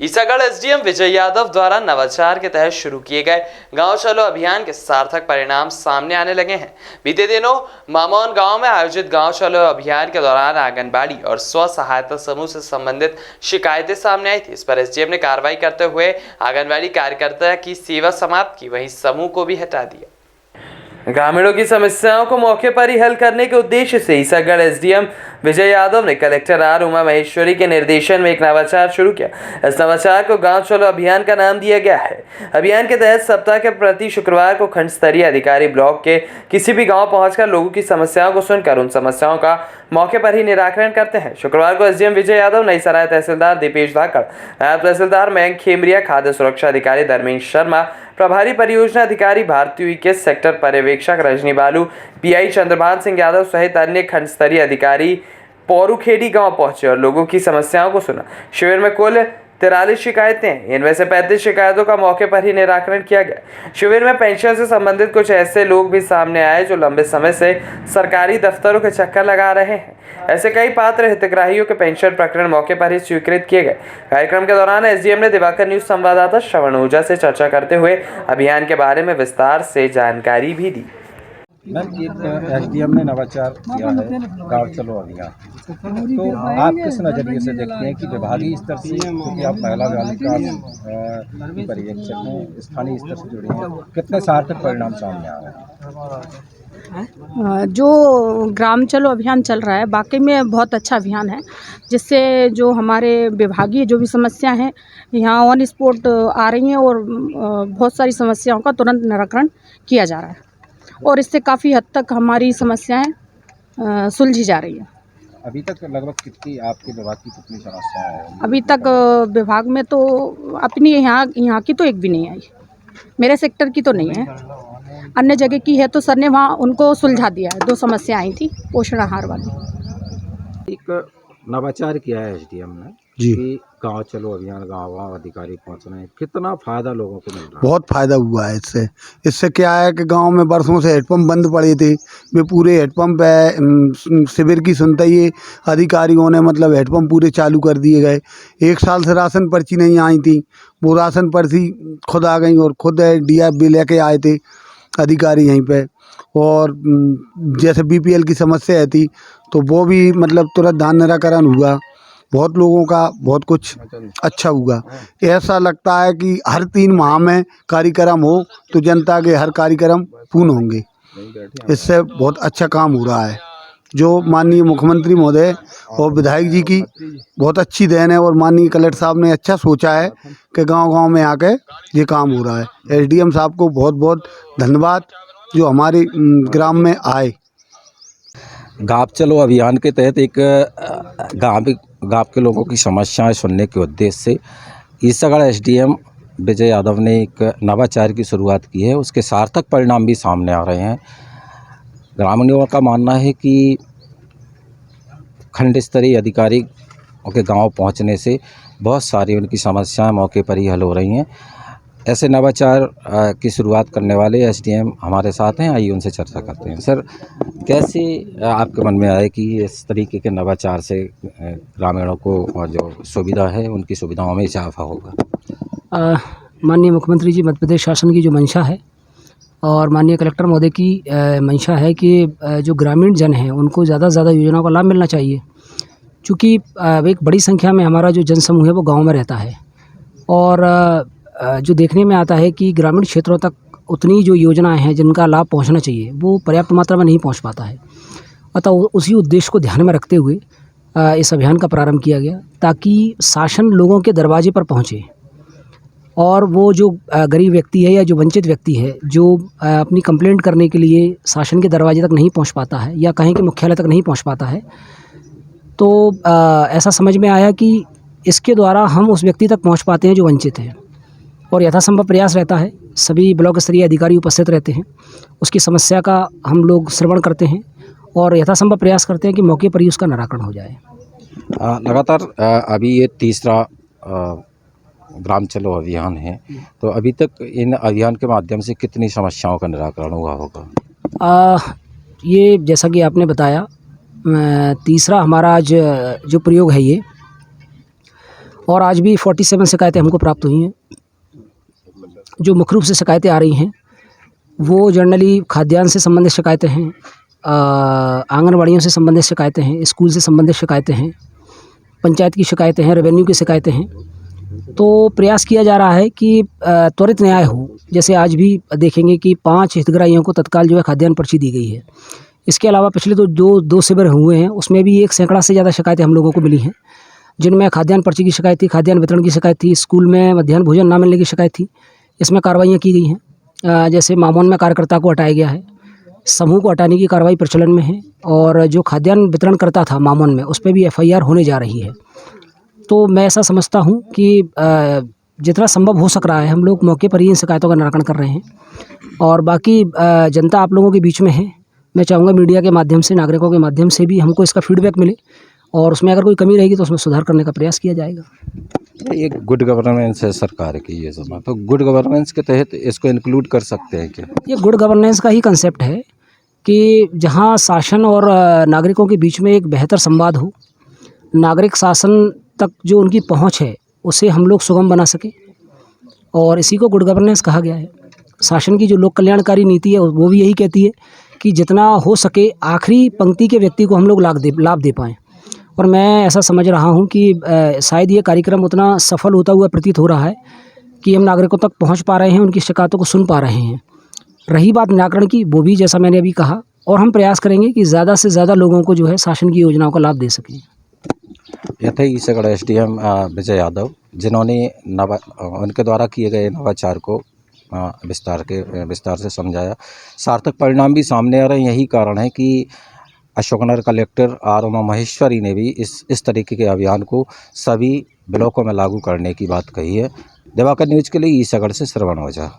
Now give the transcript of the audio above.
Isagarh SDM Vijay Yadav द्वारा नवाचार के तहत शुरू किए गए गांव चलो अभियान के सार्थक परिणाम सामने आने लगे हैं। बीते दिनों मामौन गांव में आयोजित गांव चलो अभियान के दौरान आंगनबाड़ी और स्व सहायता समूह से संबंधित शिकायतें सामने आई थी। इस पर एसडीएम ने कार्रवाई करते हुए आंगनबाड़ी कार्यकर्ता की सेवा समाप्त की, वहीं समूह को भी हटा दिया। ग्रामीणों की समस्याओं को मौके पर ही हल करने के उद्देश्य से ईसागढ़ एसडीएम विजय यादव ने कलेक्टर आर उमा महेश्वरी के निर्देशन में एक नवाचार शुरू किया। इस नवाचार को गांव चलो अभियान का नाम दिया गया है। अभियान के तहत सप्ताह के प्रति शुक्रवार को खंड स्तरीय अधिकारी ब्लॉक के किसी भी गांव पहुंचकर लोगों की समस्याओं को सुनकर उन समस्याओं का मौके पर ही निराकरण करते हैं। शुक्रवार को एसडीएम विजय यादव, नई सराय तहसीलदार दीपेश धाकड़, नायब तहसीलदार मयंक खेमरिया, खाद्य सुरक्षा अधिकारी धर्मेंद्र शर्मा, प्रभारी परियोजना अधिकारी भारती के सेक्टर पर्यवेक्षक रजनी बालू, पीआई चंद्रभान सिंह यादव सहित अन्य खंड स्तरीय अधिकारी पोरूखेड़ी गांव पहुंचे और लोगों की समस्याओं को सुना। शिविर में कुल 43 शिकायतें, इनमें से 35 शिकायतों का मौके पर ही निराकरण किया गया। शिविर में पेंशन से संबंधित कुछ ऐसे लोग भी सामने आए जो लंबे समय से सरकारी दफ्तरों के चक्कर लगा रहे हैं। ऐसे कई पात्र हितग्राहियों के पेंशन प्रकरण मौके पर ही स्वीकृत किए गए। कार्यक्रम के दौरान एसडीएम ने दिवाकर न्यूज संवाददाता श्रवण ओझा से चर्चा करते हुए अभियान के बारे में विस्तार से जानकारी भी दी। मैम, एक एसडीएम ने नवाचार किया है गांव चलो अभियान, तो आप किस नज़रिए से देखते हैं कि विभागीय स्तर से, क्योंकि आप महिला बालिका पर्यवेक्षक हैं, स्थानीय स्तर से जुड़े हैं, कितने सार्थक परिणाम सामने आ रहे हैं? जो ग्राम चलो अभियान चल रहा है वाकई में बहुत अच्छा अभियान है, जिससे जो हमारे विभागीय जो भी समस्या हैं यहाँ ऑन स्पॉट आ रही हैं और बहुत सारी समस्याओं का तुरंत निराकरण किया जा रहा है और इससे काफ़ी हद तक हमारी समस्याएं सुलझी जा रही हैं। अभी तक लगभग कितनी आपके विभाग की कितनी समस्याएं हैं? अभी तक विभाग में तो अपनी यहाँ की तो एक भी नहीं आई, मेरे सेक्टर की तो नहीं है, अन्य जगह की है तो सर ने वहाँ उनको सुलझा दिया है। 2 समस्या आई थी पोषण आहार वाली। एक नवाचार किया है एसडीएम ने जी, कि गांव चलो अभियान, गांव अधिकारी पहुंच रहे हैं, कितना फायदा लोगों को मिल रहा है? बहुत फ़ायदा हुआ है इससे क्या है कि गांव में बरसों से हेडपम्प बंद पड़े थे। वे पूरे हेडपम्प शिविर की सुनते ही अधिकारियों ने मतलब हेडपम्प पूरे चालू कर दिए गए। 1 साल से राशन पर्ची नहीं आई थी, वो राशन पर्ची खुद आ गई और खुद डीएफ भी लेके आए थे अधिकारी यहीं पे। और जैसे बीपीएल की समस्या थी तो वो भी मतलब तुरंत धान निराकरण हुआ। बहुत लोगों का बहुत कुछ अच्छा हुआ। ऐसा लगता है कि हर 3 माह में कार्यक्रम हो तो जनता के हर कार्यक्रम पूर्ण होंगे। इससे बहुत अच्छा काम हो रहा है। जो माननीय मुख्यमंत्री महोदय और विधायक जी की बहुत अच्छी देन है और माननीय कलेक्टर साहब ने अच्छा सोचा है कि गांव-गांव में आके ये काम हो रहा है। एसडीएम साहब को बहुत बहुत धन्यवाद जो हमारे ग्राम में आए। गांव चलो अभियान के तहत एक गांव के लोगों की समस्याएं सुनने के उद्देश्य से ईसागढ़ एसडीएम विजय यादव ने एक नवाचार की शुरुआत की है। उसके सार्थक परिणाम भी सामने आ रहे हैं। ग्रामीणों का मानना है कि खंड स्तरीय अधिकारी के गांव पहुंचने से बहुत सारी उनकी समस्याएं मौके पर ही हल हो रही हैं। ऐसे नवाचार की शुरुआत करने वाले एसडीएम हमारे साथ हैं, आइए उनसे चर्चा करते हैं। सर, कैसे आपके मन में आए कि इस तरीके के नवाचार से ग्रामीणों को जो सुविधा है उनकी सुविधाओं में इजाफा होगा? माननीय मुख्यमंत्री जी, मध्य प्रदेश शासन की जो मंशा है और माननीय कलेक्टर महोदय की मंशा है कि जो ग्रामीण जन हैं उनको ज़्यादा से ज़्यादा योजनाओं का लाभ मिलना चाहिए। चूँकि एक बड़ी संख्या में हमारा जो जनसमूह है वो गाँव में रहता है और जो देखने में आता है कि ग्रामीण क्षेत्रों तक उतनी जो योजनाएं हैं जिनका लाभ पहुंचना चाहिए वो पर्याप्त मात्रा में नहीं पहुंच पाता है। अतः उसी उद्देश्य को ध्यान में रखते हुए इस अभियान का प्रारंभ किया गया ताकि शासन लोगों के दरवाजे पर पहुंचे और वो जो गरीब व्यक्ति है या जो वंचित व्यक्ति है जो अपनी कंप्लेंट करने के लिए शासन के दरवाजे तक नहीं पहुँच पाता है या कहीं के मुख्यालय तक नहीं पहुँच पाता है, तो ऐसा समझ में आया कि इसके द्वारा हम उस व्यक्ति तक पहुँच पाते हैं जो वंचित है और यथासंभव प्रयास रहता है, सभी ब्लॉक स्तरीय अधिकारी उपस्थित रहते हैं, उसकी समस्या का हम लोग श्रवण करते हैं और यथासंभव प्रयास करते हैं कि मौके पर ही उसका निराकरण हो जाए। लगातार अभी ये तीसरा ग्राम चलो अभियान है, तो अभी तक इन अभियान के माध्यम से कितनी समस्याओं का निराकरण हुआ होगा? ये जैसा कि आपने बताया तीसरा हमारा आज जो प्रयोग है ये, और आज भी 47 शिकायतें हमको प्राप्त हुई हैं। जो मुख्य रूप से शिकायतें आ रही हैं वो जनरली खाद्यान्न से संबंधित शिकायतें हैं, आंगनबाड़ियों से संबंधित शिकायतें हैं, स्कूल से संबंधित शिकायतें हैं, पंचायत की शिकायतें हैं, रेवेन्यू की शिकायतें हैं। तो प्रयास किया जा रहा है कि त्वरित न्याय हो। जैसे आज भी देखेंगे कि 5 हितग्राहियों को तत्काल जो है खाद्यान्न पर्ची दी गई है। इसके अलावा पिछले तो दो शिविर हुए हैं, उसमें भी 1 सैकड़ा से ज़्यादा शिकायतें हम लोगों को मिली हैं, जिनमें खाद्यान्न पर्ची की शिकायत थी, खाद्यान्न वितरण की शिकायत थी, स्कूल में मध्याह्न भोजन ना मिलने की शिकायत थी। इसमें कार्रवाइयाँ की गई हैं। जैसे मामोन में कार्यकर्ता को हटाया गया है, समूह को हटाने की कार्रवाई प्रचलन में है, और जो खाद्यान्न वितरण करता था मामोन में, उस पर भी FIR होने जा रही है। तो मैं ऐसा समझता हूँ कि जितना संभव हो सक रहा है हम लोग मौके पर ही इन शिकायतों का निराकरण कर रहे हैं। और बाकी जनता आप लोगों के बीच में है, मैं चाहूँगा मीडिया के माध्यम से, नागरिकों के माध्यम से भी हमको इसका फीडबैक मिले, और उसमें अगर कोई कमी रहेगी तो उसमें सुधार करने का प्रयास किया जाएगा। एक गुड गवर्नेंस है सरकार की ये समय, तो गुड गवर्नेंस के तहत इसको इंक्लूड कर सकते हैं क्या? ये गुड गवर्नेंस का ही कंसेप्ट है कि जहाँ शासन और नागरिकों के बीच में एक बेहतर संवाद हो, नागरिक शासन तक जो उनकी पहुँच है उसे हम लोग सुगम बना सकें, और इसी को गुड गवर्नेंस कहा गया है। शासन की जो लोक कल्याणकारी नीति है वो भी यही कहती है कि जितना हो सके आखिरी पंक्ति के व्यक्ति को हम लोग लाभ दे पाएँ। और मैं ऐसा समझ रहा हूँ कि शायद ये कार्यक्रम उतना सफल होता हुआ प्रतीत हो रहा है कि हम नागरिकों तक पहुँच पा रहे हैं, उनकी शिकायतों को सुन पा रहे हैं। रही बात निराकरण की, वो भी जैसा मैंने अभी कहा, और हम प्रयास करेंगे कि ज़्यादा से ज़्यादा लोगों को जो है शासन की योजनाओं का लाभ दे सकें। यह थे ईसागढ़ SDM विजय यादव, जिन्होंने उनके द्वारा किए गए नवाचार को विस्तार से समझाया। सार्थक परिणाम भी सामने आ रहे हैं। यही कारण है कि अशोकनगर कलेक्टर R उमा महेश्वरी ने भी इस तरीके के अभियान को सभी ब्लॉकों में लागू करने की बात कही है। दिवाकर न्यूज़ के लिए ईसागढ़ से श्रवण ओझा।